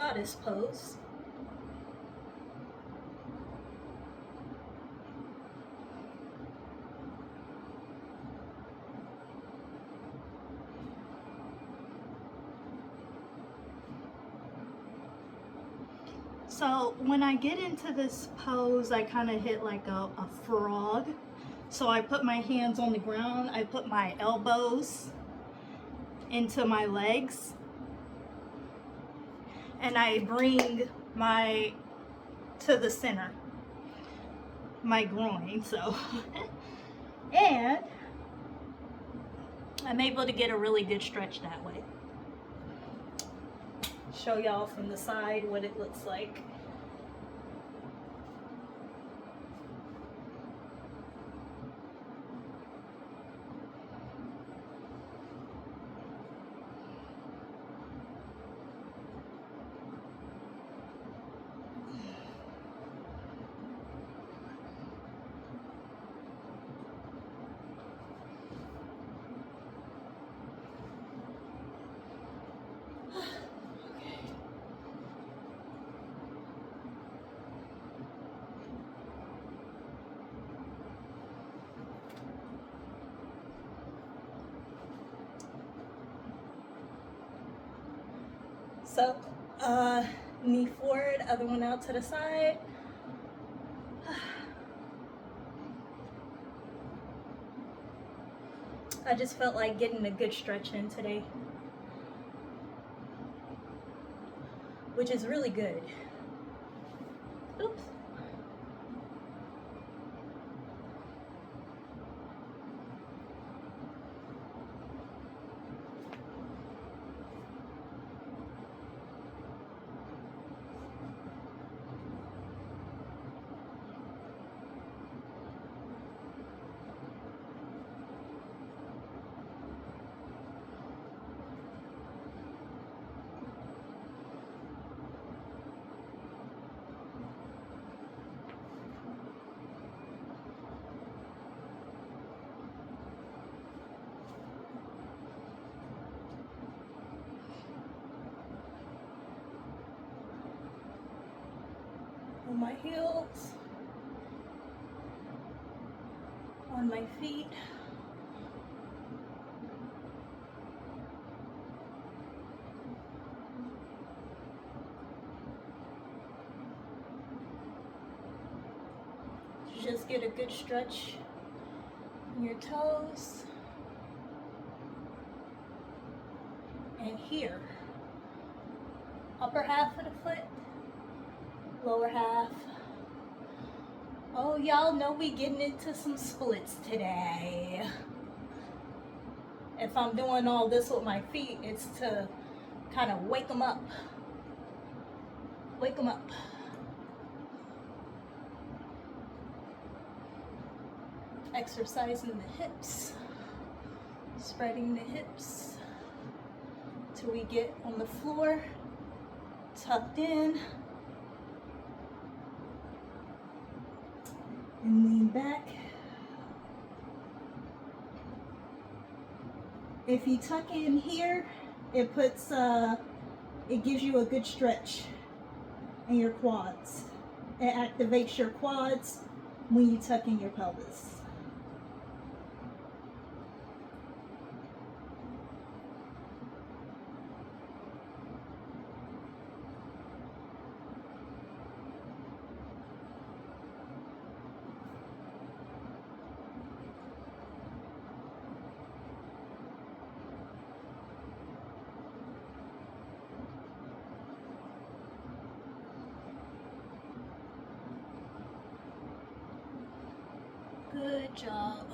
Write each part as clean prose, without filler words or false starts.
goddess pose. So when I get into this pose, I kind of hit like a frog. So I put my hands on the ground, I put my elbows into my legs, and I bring my to the center, my groin. So and I'm able to get a really good stretch that way. Show y'all from the side what it looks like. So, knee forward, other one out to the side. I just felt like getting a good stretch in today, which is really good. Oops. On my heels, on my feet. Just get a good stretch in your toes. And here, upper half of the foot, lower half. Oh, y'all know we getting into some splits today. If I'm doing all this with my feet, it's to kind of wake them up. Wake them up. Exercising the hips, spreading the hips till we get on the floor, tucked in, and lean back. If you tuck in here, it gives you a good stretch in your quads. It activates your quads when you tuck in your pelvis. Good job.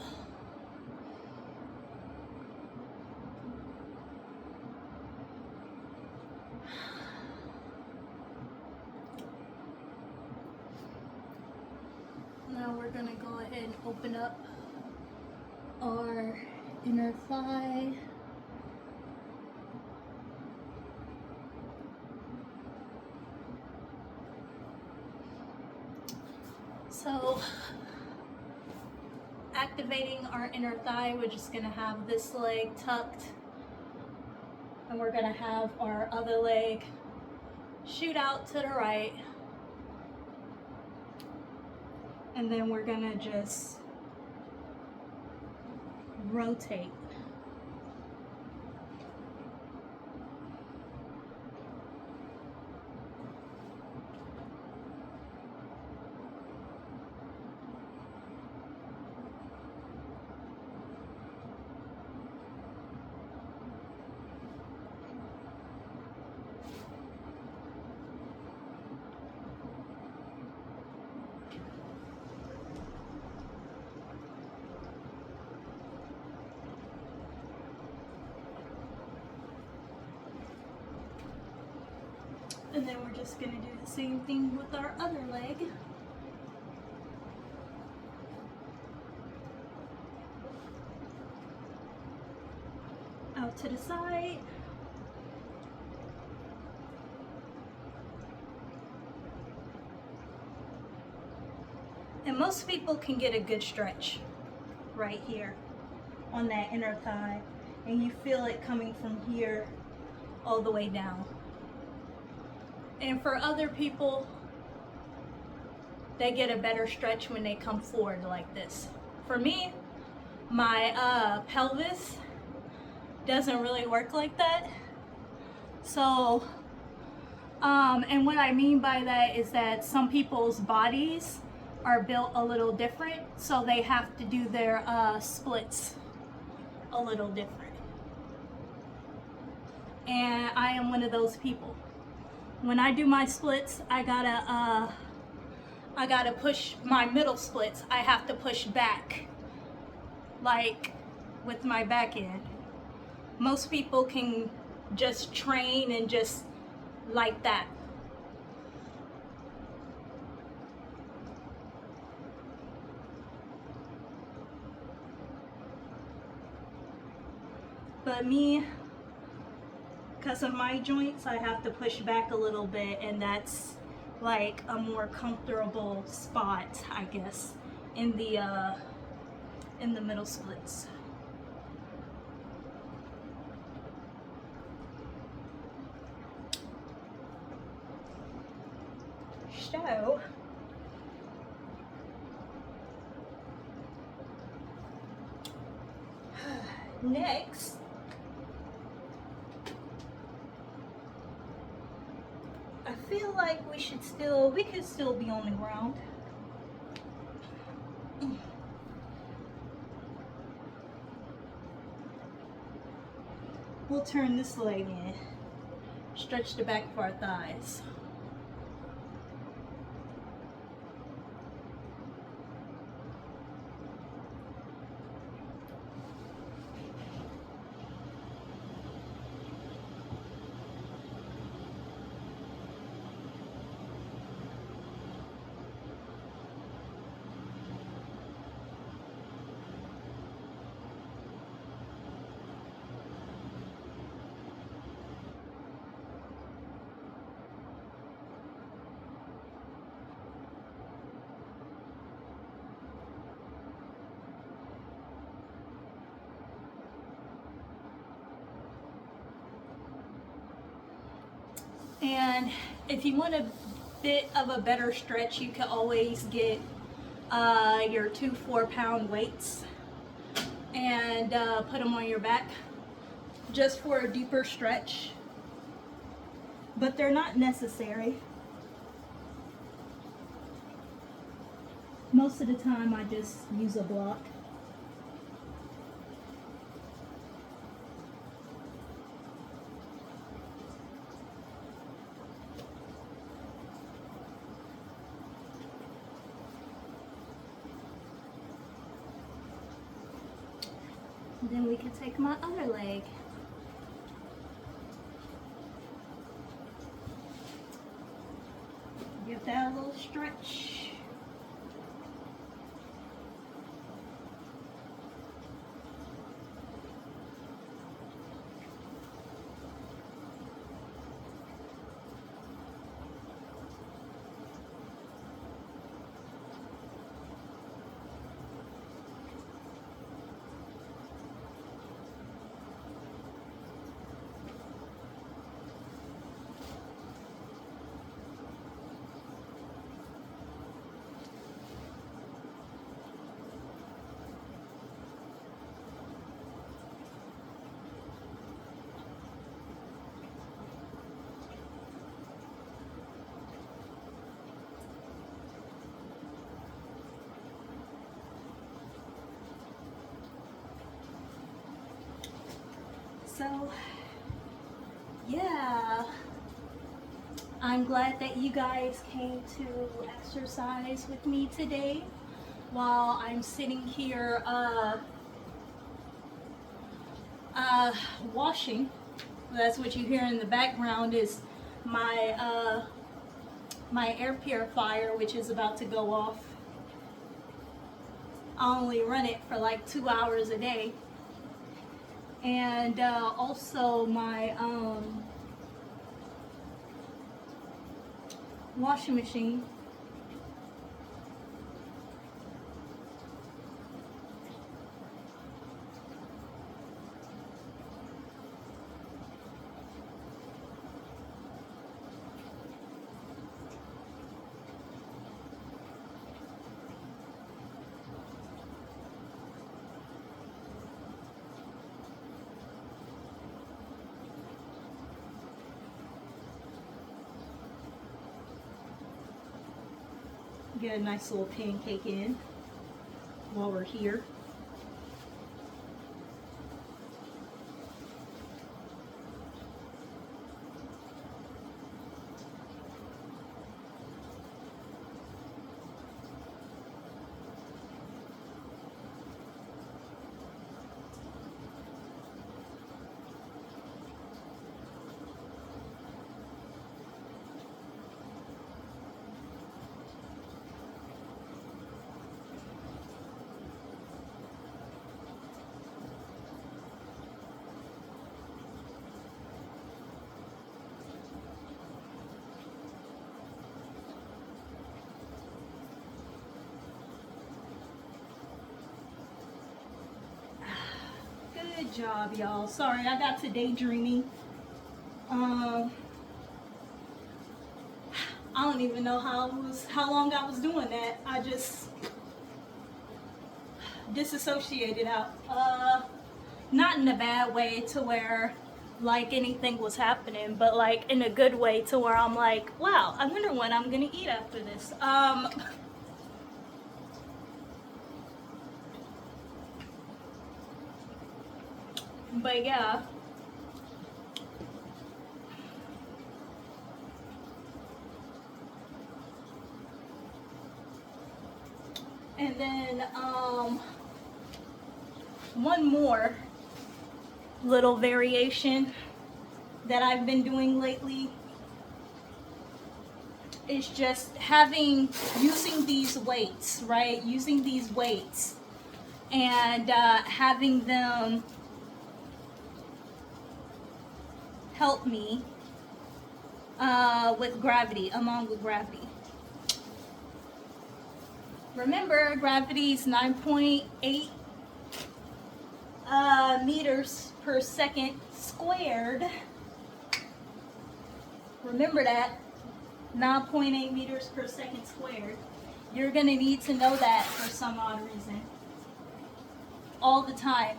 Now we're going to go ahead and open up our inner thigh. So, activating our inner thigh, we're just going to have this leg tucked, and we're going to have our other leg shoot out to the right, and then we're gonna just rotate. And then we're just going to do the same thing with our other leg. Out to the side. And most people can get a good stretch right here on that inner thigh. And you feel it coming from here all the way down. And for other people, they get a better stretch when they come forward like this. For me, my pelvis doesn't really work like that. So, and what I mean by that is that some people's bodies are built a little different, so they have to do their splits a little different. And I am one of those people. When I do my splits, I gotta push my middle splits. I have to push back, like with my back end. Most people can just train and just like that. But me, because of my joints, I have to push back a little bit, and that's like a more comfortable spot, I guess, in the middle splits. So next, I feel like we could still be on the ground. We'll turn this leg in, stretch the back of our thighs. And if you want a bit of a better stretch, you can always get your 2 4-pound weights and put them on your back just for a deeper stretch. But they're not necessary. Most of the time I just use a block. Then we can take my other leg. Give that a little stretch. So, yeah, I'm glad that you guys came to exercise with me today while I'm sitting here washing. That's what you hear in the background is my my air purifier, which is about to go off. I only run it for like 2 hours a day. And also my washing machine. Get a nice little pancake in while we're here. Good job, y'all. Sorry, I got to daydreaming. I don't even know how long I was doing that. I just disassociated out. Not in a bad way to where like anything was happening, but like in a good way to where I'm like, wow, I wonder what I'm gonna eat after this. But yeah. And then one more little variation that I've been doing lately is just using these weights, right? Using these weights and having them help me with gravity, along with gravity. Remember, gravity is 9.8 meters per second squared. Remember that, 9.8 meters per second squared. You're gonna need to know that for some odd reason. All the time.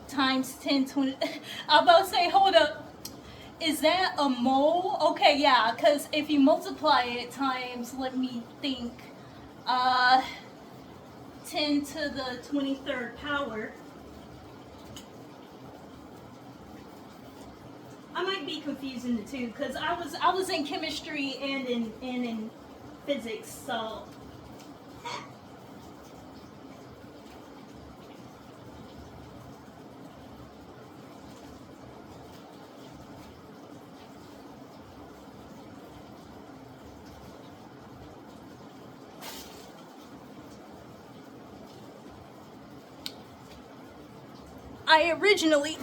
Times 10, 20. I'm about to say, hold up. Is that a mole? Okay, yeah, because if you multiply it times, let me think, 10 to the 23rd power. I might be confusing the two because I was in chemistry and in physics, so. I originally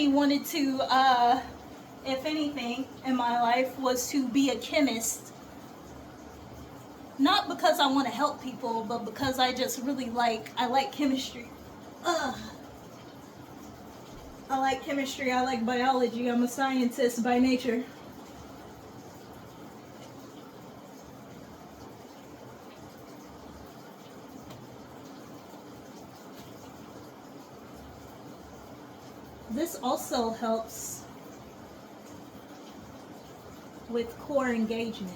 wanted to, if anything in my life, was to be a chemist. Not because I want to help people, but because I just really I like chemistry. I like chemistry, I like biology, I'm a scientist by nature. This also helps with core engagement.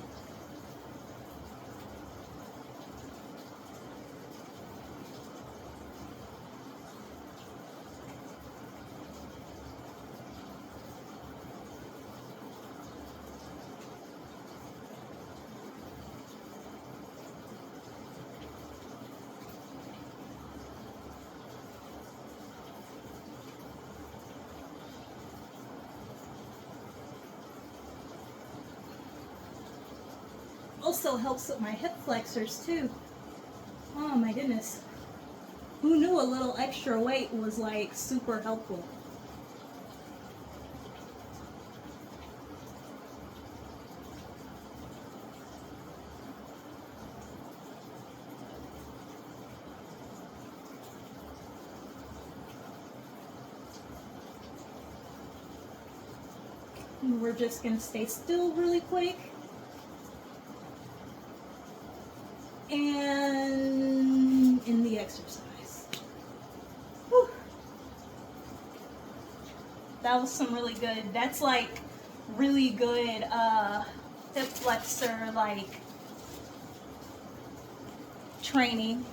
Also helps with my hip flexors too. Oh my goodness. Who knew a little extra weight was like super helpful? And we're just gonna stay still really quick. And in the exercise. Whew. That was some really good, that's like really good hip flexor like training.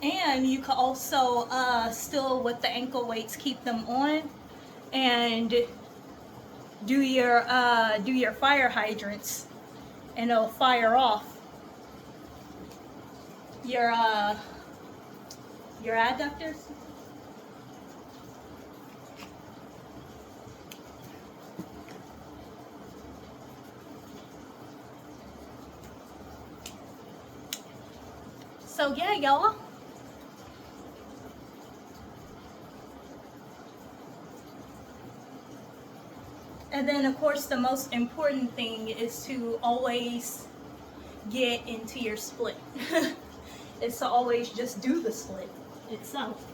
And you can also still with the ankle weights keep them on and do your fire hydrants, and it'll fire off your adductors. So yeah, y'all. And then of course the most important thing is to always get into your split. Is to always just do the split itself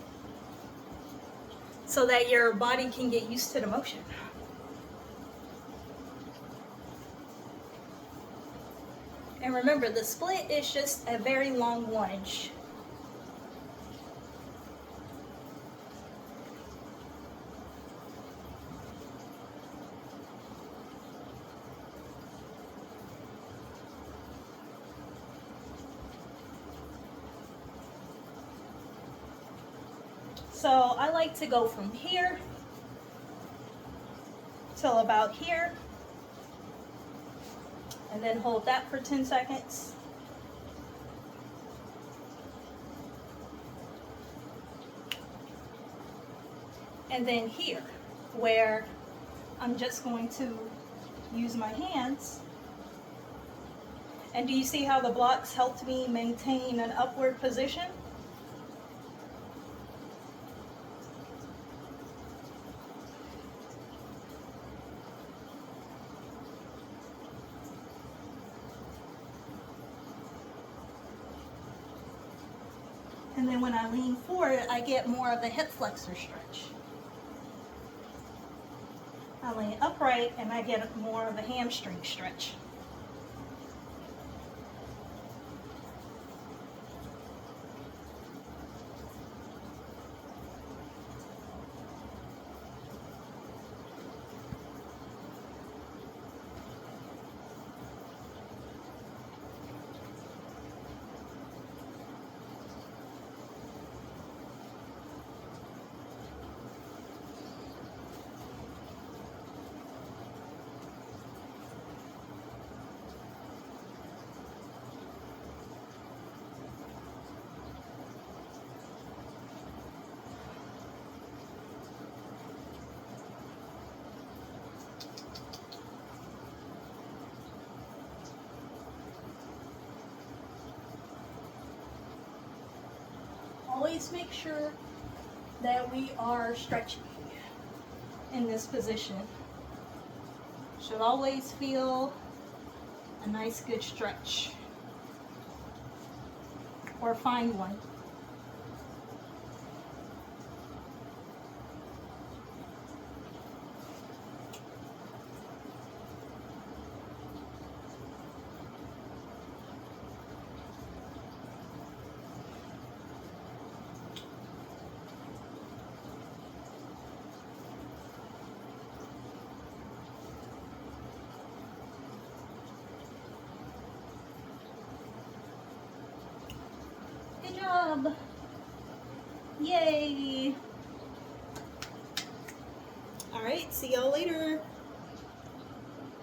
so that your body can get used to the motion. And remember, the split is just a very long lunge. So I like to go from here till about here, and then hold that for 10 seconds. And then here, where I'm just going to use my hands. And do you see how the blocks helped me maintain an upward position? And then when I lean forward, I get more of the hip flexor stretch. I lean upright and I get more of a hamstring stretch. Always make sure that we are stretching in this position. Should always feel a nice good stretch, or find one. job. Yay. All right, see y'all later.